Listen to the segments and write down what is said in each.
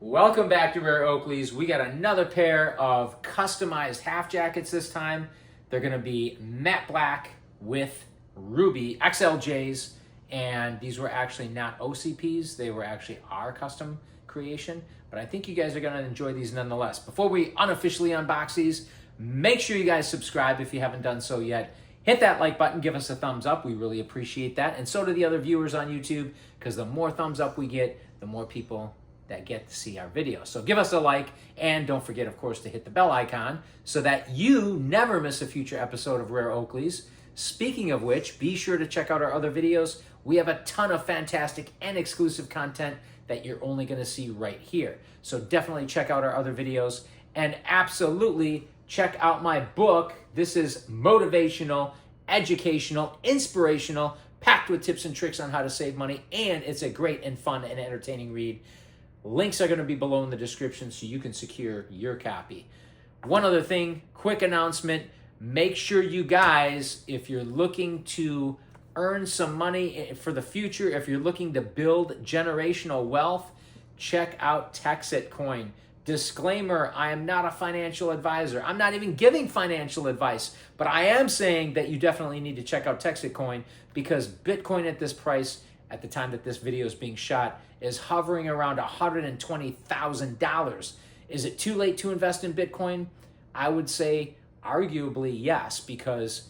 Welcome back to Rare Oakleys. We got another pair of customized half jackets this time. They're going to be matte black with ruby XLJs, and these were actually not OCPs. They were actually our custom creation, but I think you guys are going to enjoy these nonetheless. Before we unofficially unbox these, make sure you guys subscribe if you haven't done so yet. Hit that like button, give us a thumbs up. We really appreciate that. And so do the other viewers on YouTube, because the more thumbs up we get, the more people that get to see our videos. So give us a like, and don't forget, of course, to hit the bell icon so that you never miss a future episode of Rare Oakleys. Speaking of which, be sure to check out our other videos. We have a ton of fantastic and exclusive content that you're only going to see right here. So definitely check out our other videos, and absolutely check out my book. This is motivational, educational, inspirational, packed with tips and tricks on how to save money, and it's a great and fun and entertaining read. Links are going to be below in the description so you can secure your copy. One other thing, quick announcement. Make sure you guys, if you're looking to earn some money for the future, if you're looking to build generational wealth, check out Texit Coin. Disclaimer, I am not a financial advisor. I'm not even giving financial advice, but I am saying that you definitely need to check out Texit Coin, because Bitcoin at this price, at the time that this video is being shot, is hovering around $120,000. Is it too late to invest in Bitcoin? I would say arguably yes, because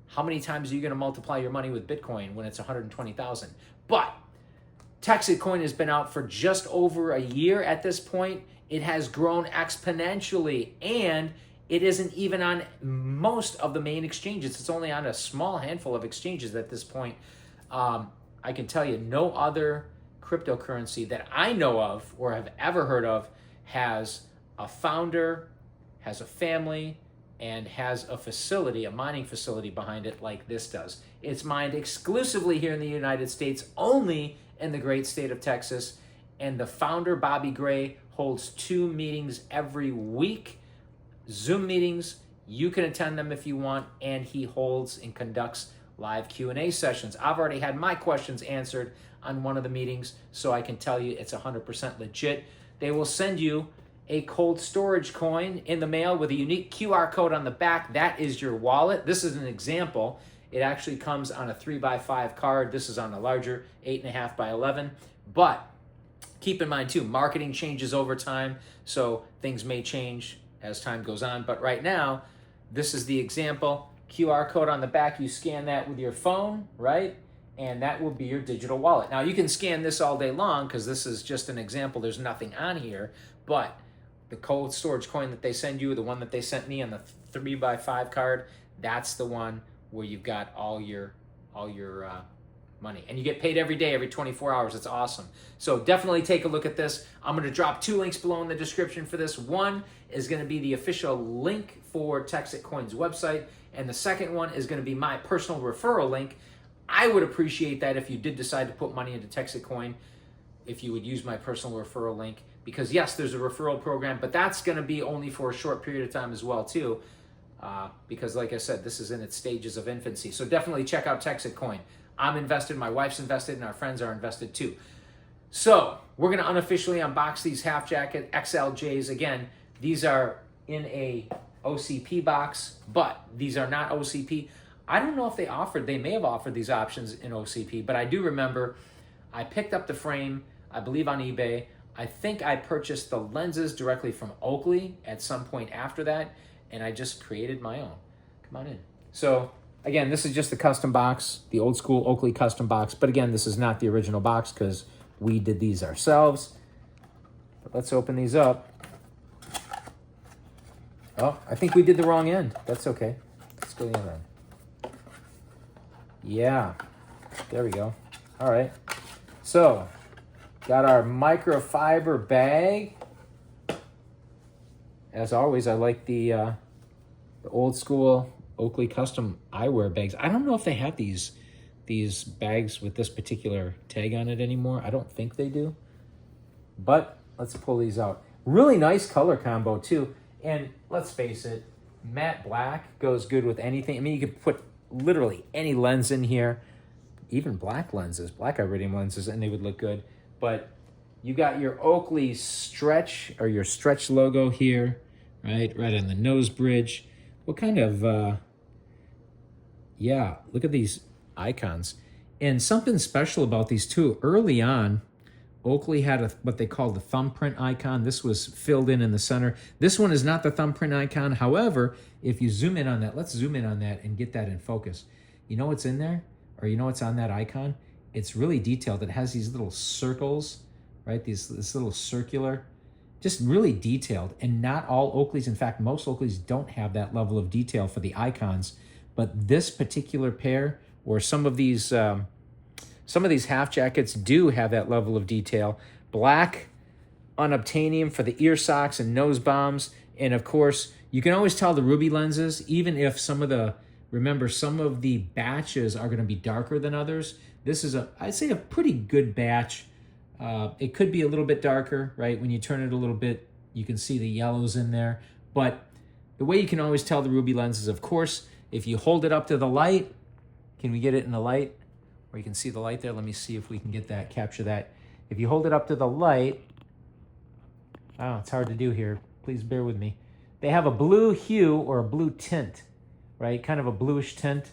how many times are you going to multiply your money with Bitcoin when it's 120,000? But Texit Coin has been out for just over a year at this point. It has grown exponentially, and it isn't even on most of the main exchanges. It's only on a small handful of exchanges at this point. I can tell you no other cryptocurrency that I know of or have ever heard of has a founder, has a family, and has a facility, a mining facility behind it like this does. It's mined exclusively here in the United States, only in the great state of Texas. And the founder, Bobby Gray, holds 2 meetings every week, Zoom meetings. You can attend them if you want, and he holds and conducts live Q&A sessions. I've already had my questions answered on one of the meetings, so I can tell you it's 100% legit. They will send you a cold storage coin in the mail with a unique QR code on the back. That is your wallet. This is an example. It actually comes on a 3x5 card. This is on a larger 8.5 by 11. But keep in mind too, marketing changes over time, so things may change as time goes on. But right now, this is the example. QR code on the back, you scan that with your phone, right? And that will be your digital wallet. Now, you can scan this all day long because this is just an example. There's nothing on here, but the cold storage coin that they send you, the one that they sent me on the 3x5 card, that's the one where you've got all your money. And you get paid every day, every 24 hours. It's awesome. So definitely take a look at this. I'm going to drop 2 links below in the description for this. One is going to be the official link for Texit Coin's website, and the second one is going to be my personal referral link. I would appreciate that if you did decide to put money into Texit Coin, if you would use my personal referral link, because yes, there's a referral program, but that's going to be only for a short period of time as well too, because like I said, this is in its stages of infancy. So definitely check out Texit Coin. I'm invested, my wife's invested, and our friends are invested too. So we're going to unofficially unbox these Half Jacket XLJs. Again, these are in a OCP box, but these are not OCP. I don't know if they may have offered these options in OCP, but I do remember I picked up the frame, I believe on eBay. I think I purchased the lenses directly from Oakley at some point after that, and I just created my own. Come on in. So again, this is just the custom box, the old school Oakley custom box, but again, this is not the original box because we did these ourselves. But let's open these up. Oh, I think we did the wrong end. That's okay. Let's go the other end. Yeah, there we go. All right. So, got our microfiber bag. As always, I like the old school Oakley custom eyewear bags. I don't know if they have these bags with this particular tag on it anymore. I don't think they do. But let's pull these out. Really nice color combo too. And let's face it, matte black goes good with anything. I mean, you could put literally any lens in here, even black lenses, black iridium lenses, and they would look good. But You got your Oakley stretch, or your stretch logo here, right on the nose bridge. What kind of, yeah, look at these icons. And something special about these too, early on, Oakley had what they called the thumbprint icon. This was filled in the center. This one is not the thumbprint icon. However, if you zoom in on that, let's zoom in on that and get that in focus. You know what's in there? Or you know what's on that icon? It's really detailed. It has these little circles, right? This little circular, just really detailed. And not all Oakleys, in fact, most Oakleys don't have that level of detail for the icons. But this particular pair, or some of these half jackets do have that level of detail. Black unobtainium for the ear socks and nose bombs. And of course, you can always tell the ruby lenses, even if some of the batches are going to be darker than others. This is I'd say a pretty good batch. It could be a little bit darker, right? When you turn it a little bit, you can see the yellows in there. But the way you can always tell the ruby lenses, of course, if you hold it up to the light, can we get it in the light? Where you can see the light there. Let me see if we can get that, capture that. If you hold it up to the light, oh, it's hard to do here. Please bear with me. They have a blue hue or a blue tint, right? Kind of a bluish tint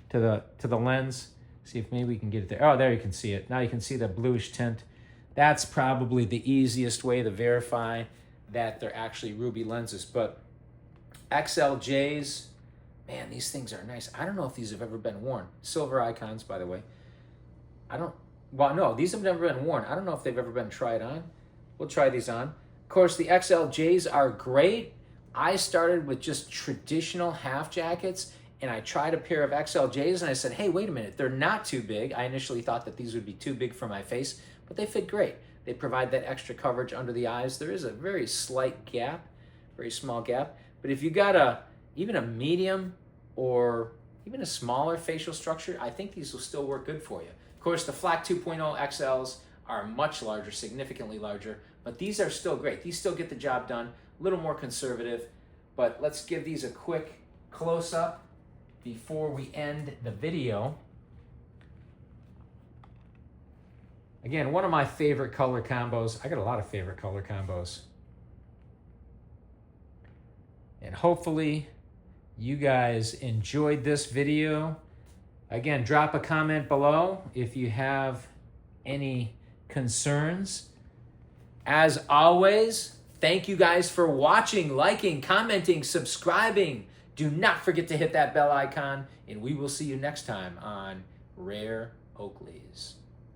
to the lens. See if maybe we can get it there. Oh, there you can see it. Now you can see the bluish tint. That's probably the easiest way to verify that they're actually ruby lenses. But XLJs, man, these things are nice. I don't know if these have ever been worn. Silver icons, by the way. Well, no, these have never been worn. I don't know if they've ever been tried on. We'll try these on. Of course, the XLJs are great. I started with just traditional half jackets, and I tried a pair of XLJs, and I said, hey, wait a minute, they're not too big. I initially thought that these would be too big for my face, but they fit great. They provide that extra coverage under the eyes. There is a very slight gap, very small gap. But if you got even a medium or even a smaller facial structure, I think these will still work good for you. Of course, the Flak 2.0 XLs are much larger, significantly larger, but these are still great. These still get the job done, a little more conservative, but let's give these a quick close-up before we end the video. Again, one of my favorite color combos. I got a lot of favorite color combos. And hopefully you guys enjoyed this video. Again, drop a comment below if you have any concerns. As always, thank you guys for watching, liking, commenting, subscribing. Do not forget to hit that bell icon, and we will see you next time on Rare Oakleys.